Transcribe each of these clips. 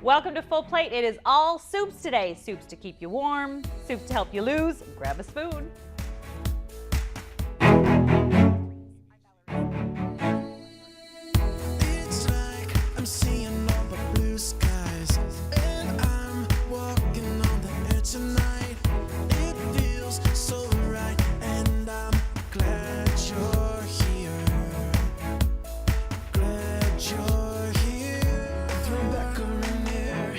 Welcome to Full Plate. It is all soups today. Soups to keep you warm, soup to help you lose. Grab a spoon. It's like I'm seeing all the blue skies, and I'm walking on the air tonight. It feels so right, and I'm glad you're here. Glad you're here. Throw back around here.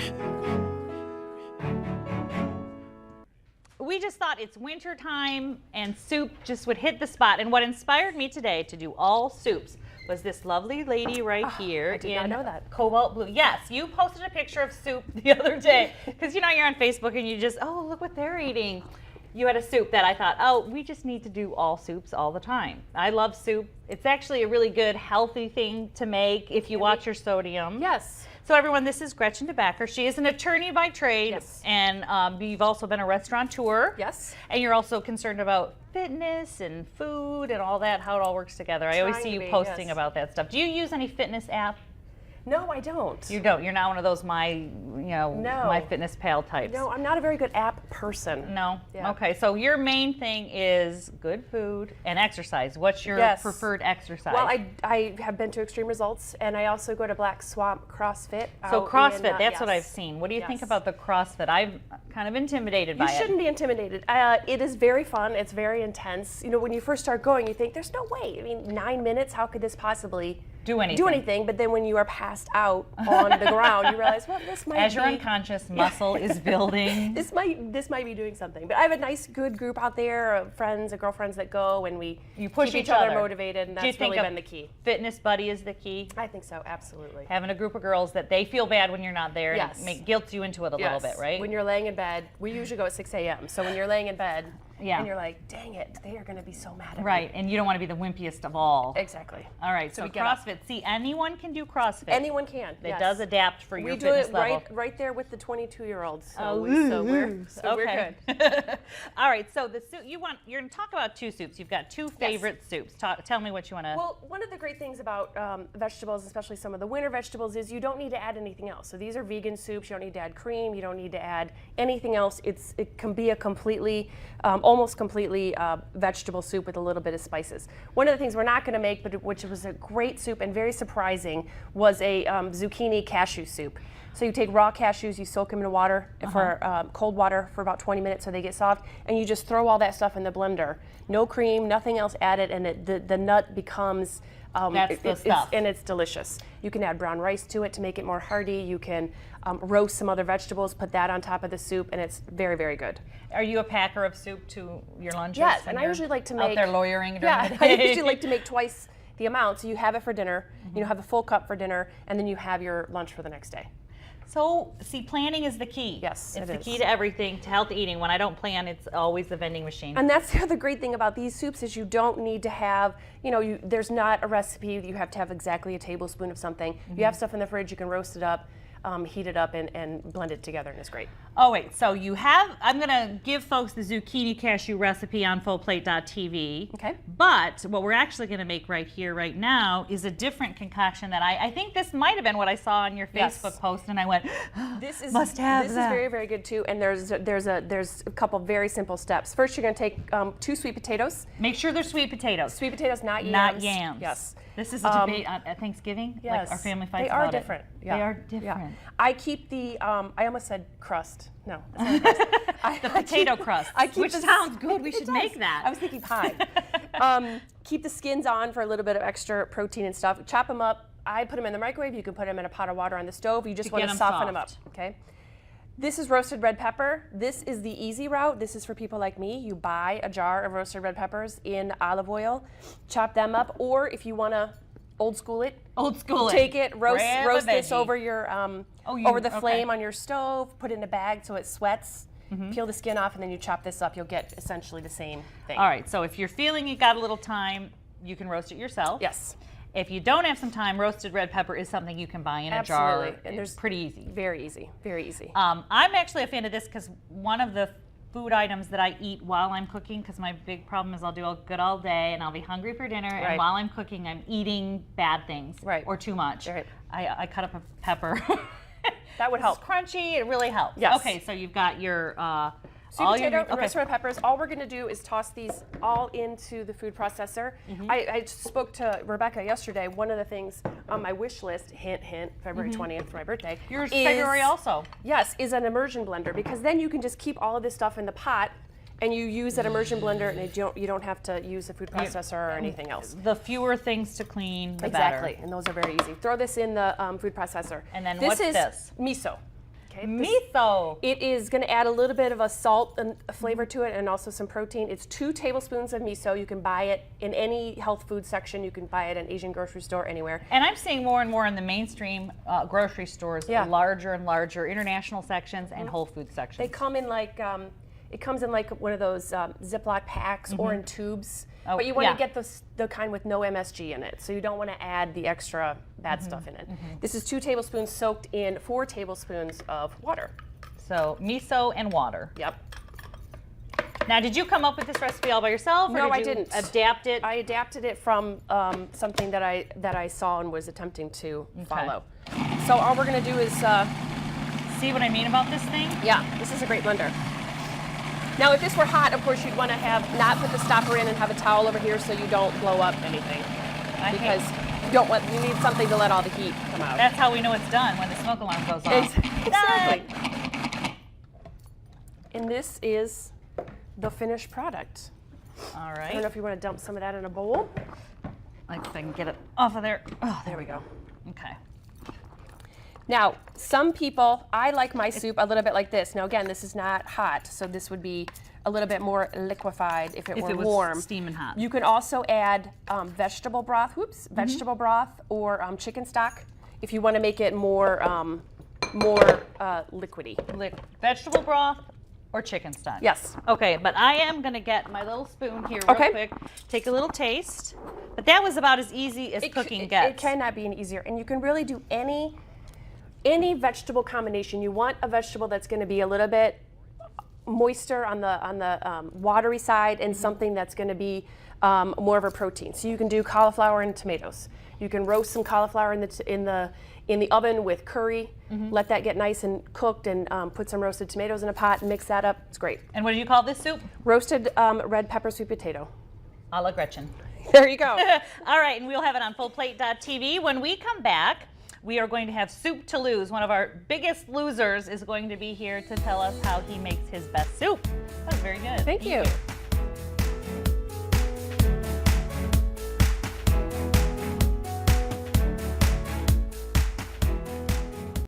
We just thought it's winter time and soup just would hit the spot. And what inspired me today to do all soups was this lovely lady right here. I did not know that. Cobalt blue. Yes, you posted a picture of soup the other day. Because you know you're on Facebook and you just, oh, look what they're eating. You had a soup that I thought, oh, we just need to do all soups all the time. I love soup. It's actually a really good, healthy thing to make if you watch your sodium. Yes. So everyone, this is Gretchen DeBacker. She is an attorney by trade, Yes. and you've also been a restaurateur. Yes. And you're also concerned about fitness and food and all that, how it all works together. I always Trying see to you be, posting yes. about that stuff. Do you use any fitness app? No, I don't. You don't. You're not one of those No. my fitness pal types. No, I'm not a very good app person. No? Yeah. Okay, so your main thing is good food and exercise. What's your Yes. preferred exercise? Well, I have been to Extreme Results, and I also go to Black Swamp CrossFit. So out CrossFit, in, that's what I've yes. seen. What do you think Yes. about the CrossFit? I'm kind of intimidated by You it. shouldn't be intimidated. It is very fun. It's very intense. You know, when you first start going, you think, there's no way. I mean, 9 minutes, how could this possibly Do anything. But then when you are passed out on the ground, you realize, well, this might As be... you're unconscious, muscle is building. This might be doing something. But I have a nice, good group out there of friends and girlfriends that go, and we push keep each each other other. motivated, and Do you that's think really a been the key. Fitness buddy is the key? I think so, absolutely. Having a group of girls that they feel bad when you're not there Yes. and guilt you into it a little bit, right? When you're laying in bed, we usually go at 6 a.m. So when you're laying in bed, Yeah. and you're like, dang it, they are going to be so mad at me. Right, and you don't want to be the wimpiest of all. Exactly. All right, so we get up. CrossFit. See, anyone can do CrossFit. Anyone can. It yes. does adapt for We your do fitness it level. right there with the 22-year-olds. So, Oh, we're okay. good. All right, so the soup you're going to talk about two soups. You've got two favorite soups. Tell me what you want to. Well, one of the great things about vegetables, especially some of the winter vegetables, is you don't need to add anything else. So these are vegan soups. You don't need to add cream. You don't need to add anything else. It can be a completely, almost completely vegetable soup with a little bit of spices. One of the things we're not going to make, but which was a great soup and very surprising, was a zucchini cashew soup. So you take raw cashews, you soak them in water for cold water for about 20 minutes so they get soft, and you just throw all that stuff in the blender. No cream, nothing else added, and the nut becomes That's the stuff. and it's delicious. You can add brown rice to it to make it more hearty. You can roast some other vegetables, put that on top of the soup, and it's very, very good. Are you a packer of soup to your lunches? Yes, when and I you're usually like to out make there lawyering during Yeah, the I day? usually like to make twice the amount. So you have it for dinner, you have a full cup for dinner, and then you have your lunch for the next day. So, see, planning is the key. Yes, it's it the is. key to everything, to healthy eating. When I don't plan, it's always the vending machine. And that's the other great thing about these soups is you don't need to have, there's not a recipe. You have to have exactly a tablespoon of something. You have stuff in the fridge, you can roast it up, heat it up, and blend it together, and it's great. Oh, wait, so I'm going to give folks the zucchini cashew recipe on fullplate.tv. Okay. But what we're actually going to make right here, right now, is a different concoction that I think this might have been what I saw on your Yes. Facebook post, and I went, This is must have This that. is very, very good too. And there's a couple very simple steps. First, you're going to take 2 sweet potatoes. Make sure they're sweet potatoes. Sweet potatoes, not yams. Not yams. Yes. This is a debate at Thanksgiving. Yes. Like our family fights They are about different. it. Yeah. They are Yeah. different. I keep the. I almost said crust. No. That's not crust. The potato crust, which sounds good. We It should does. make that. I was thinking pie. Keep the skins on for a little bit of extra protein and stuff. Chop them up. I put them in the microwave. You can put them in a pot of water on the stove. You just To want get to 'em soften them up. soft. Okay. This is roasted red pepper. This is the easy route. This is for people like me. You buy a jar of roasted red peppers in olive oil, chop them up, or if you want to old school it, take it, roast this over your over the flame on your stove, put it in a bag so it sweats. Peel the skin off, and then you chop this up. You'll get essentially the same thing. All right, so if you're feeling you got a little time, you can roast it yourself. Yes. If you don't have some time, roasted red pepper is something you can buy in a jar. Absolutely. And It's pretty easy. Very easy. Very easy. I'm actually a fan of this because one of the food items that I eat while I'm cooking, because my big problem is I'll do good all day and I'll be hungry for dinner, and while I'm cooking, I'm eating bad things or too much. Right. I cut up a pepper That would It's help. crunchy. It really helps. Yes. Okay, so you've got your Sweet all potato your and roasted red peppers. All we're going to do is toss these all into the food processor. I spoke to Rebecca yesterday. One of the things on my wish list, hint, hint, February 20th for my birthday. Yours is, February also. Yes, is an immersion blender, because then you can just keep all of this stuff in the pot and you use that immersion blender, and you don't have to use a food processor or anything else. The fewer things to clean, the Exactly, better. and those are very easy. Throw this in the food processor. And then this what's is this? miso. Okay, Miso. It is going to add a little bit of a salt and a flavor to it, and also some protein. It's 2 tablespoons of miso. You can buy it in any health food section. You can buy it in an Asian grocery store, anywhere. And I'm seeing more and more in the mainstream grocery stores, Yeah. larger and larger international sections and Whole Food They sections. come in like it comes in like one of those Ziploc packs or in tubes. Oh, But you want yeah. to get the kind with no MSG in it, so you don't want to add the extra bad stuff in it. This is 2 tablespoons soaked in 4 tablespoons of water. So miso and water. Yep. Now, did you come up with this recipe all by yourself, or No, did I you didn't. adapt it? I adapted it from something that I saw and was attempting to follow. So all we're going to do is See what I mean about this thing? yeah, this is a great blender. Now, if this were hot, of course, you'd want to have not put the stopper in and have a towel over here so you don't blow up anything, because you need something to let all the heat come out. That's how we know it's done, when the smoke alarm goes off. Exactly. And this is the finished product. All I don't know right. if you want to dump some of that in a bowl. Like if I can get it off of there. Oh, There we go. Okay. Now, some people, I like my soup a little bit like this. Now, again, this is not hot, so this would be a little bit more liquefied if it were was warm. steaming hot. You can also add vegetable broth, vegetable broth or chicken stock if you want to make it more liquidy. Vegetable broth or chicken stock? Yes. Okay, but I am going to get my little spoon here real Okay. quick, take a little taste. But that was about as easy as cooking gets. It cannot be any easier, and you can really do any vegetable combination. You want a vegetable that's going to be a little bit moister on the watery side, and something that's going to be more of a protein. So you can do cauliflower and tomatoes. You can roast some cauliflower in the oven with curry. Let that get nice and cooked, and put some roasted tomatoes in a pot and mix that up. It's great. And what do you call this soup? Roasted red pepper sweet potato. A la Gretchen. There you go. All right, and we'll have it on fullplate.tv. When we come back, we are going to have Soup to Lose. One of our biggest losers is going to be here to tell us how he makes his best soup. That was very good. Thank you.